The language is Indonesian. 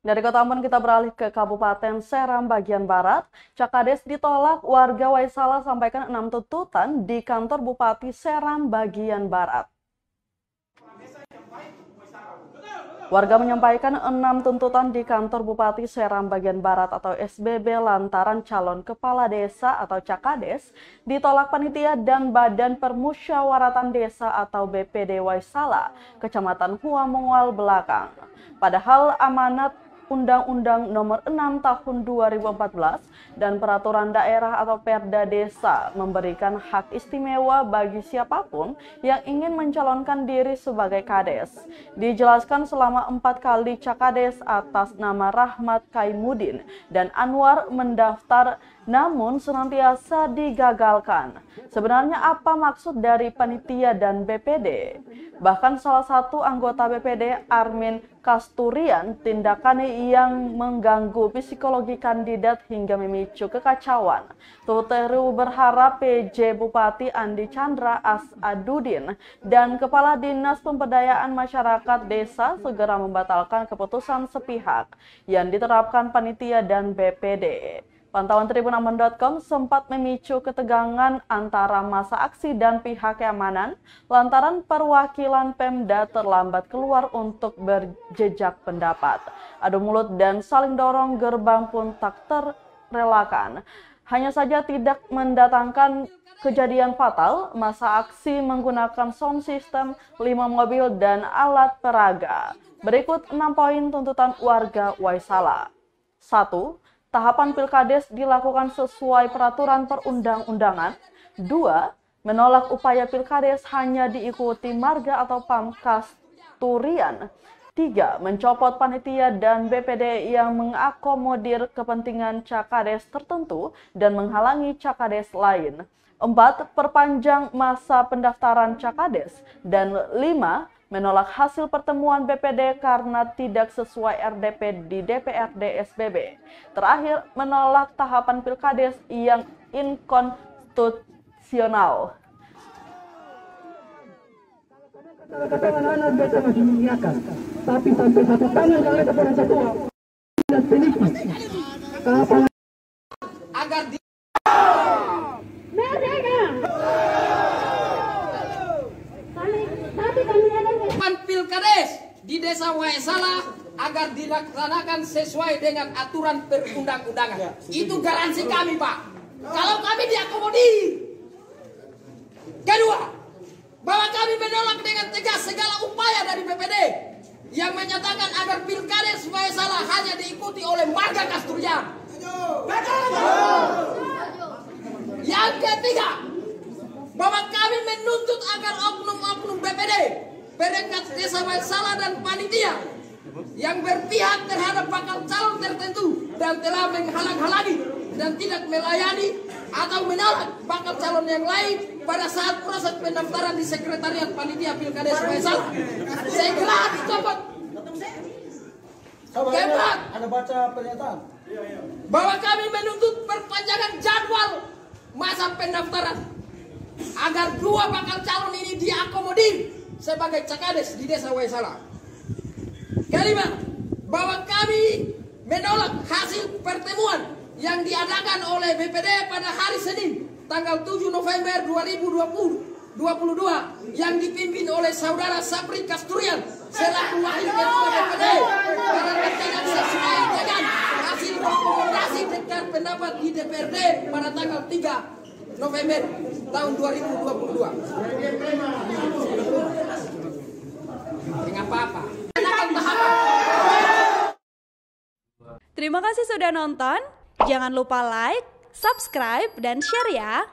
Dari Kota Ambon kita beralih ke Kabupaten Seram bagian Barat. Cakades ditolak, warga Waisala sampaikan 6 tuntutan di kantor Bupati Seram bagian Barat. Warga menyampaikan 6 tuntutan di kantor Bupati Seram bagian Barat atau SBB lantaran calon kepala desa atau Cakades ditolak panitia dan Badan Permusyawaratan Desa atau BPD Waisala, Kecamatan Huamongoal Belakang. Padahal amanat Undang-Undang Nomor 6 Tahun 2014 dan Peraturan Daerah atau Perda Desa memberikan hak istimewa bagi siapapun yang ingin mencalonkan diri sebagai kades. Dijelaskan selama 4 kali Cakades atas nama Rahmat Kaimudin dan Anwar mendaftar namun senantiasa digagalkan. Sebenarnya apa maksud dari panitia dan BPD? Bahkan salah satu anggota BPD, Armin Kasturian, tindakannya yang mengganggu psikologi kandidat hingga memicu kekacauan. Tuteru berharap PJ Bupati Andi Chandra Asadudin dan Kepala Dinas Pemberdayaan Masyarakat Desa segera membatalkan keputusan sepihak yang diterapkan panitia dan BPD. Pantauan tribunambon.com sempat memicu ketegangan antara masa aksi dan pihak keamanan lantaran perwakilan Pemda terlambat keluar untuk berjejak pendapat. Adu mulut dan saling dorong gerbang pun tak terelakkan. Hanya saja tidak mendatangkan kejadian fatal, masa aksi menggunakan sound system, 5 mobil dan alat peraga. Berikut 6 poin tuntutan warga Waisala. 1. Tahapan pilkades dilakukan sesuai peraturan perundang-undangan. 2. Menolak upaya pilkades hanya diikuti marga atau Pamkasturian. 3. Mencopot panitia dan BPD yang mengakomodir kepentingan Cakades tertentu dan menghalangi Cakades lain. 4. Perpanjang masa pendaftaran Cakades. Dan 5. Menolak hasil pertemuan BPD karena tidak sesuai RDP di DPRD SBB. Terakhir, menolak tahapan pilkades yang inkonstitusional. Anak-anak biasa masih mengiyakan, tapi sampai satu tangan kalau ada orang satu tidak teliti. Agar di pilkades di Desa Waisala agar dilaksanakan sesuai dengan aturan perundang-undangan. Itu garansi kami, Pak. Kalau kami diakomodir. Kedua, bahwa kami menolak dengan tegas segala upaya dari BPD yang menyatakan agar pilkades Waisala hanya diikuti oleh marga Kasturian. Yang ketiga, bahwa kami menuntut agar oknum-oknum BPD, perangkat desa Waisala dan panitia yang berpihak terhadap bakal calon tertentu dan telah menghalang-halangi dan tidak melayani atau menolak bakal calon yang lain pada saat proses pendaftaran di sekretariat panitia pilkades Waisala segera dicopot. Keempat, Anda baca pernyataan bahwa kami menuntut perpanjangan jadwal masa pendaftaran agar 2 bakal calon ini diakomodir sebagai Cakades di Desa Waisala. Kelima, bahwa kami menolak hasil pertemuan yang diadakan oleh BPD pada hari Senin tanggal 7 November 2022 yang dipimpin oleh Saudara Sapri Kasturian selaku Wakil Ketua BPD karena tidak sesuai dengan hasil rekomendasi dengar pendapat di DPRD pada tanggal 3 November tahun 2022. Apa-apa. Terima kasih sudah nonton. Jangan lupa like, subscribe, dan share ya.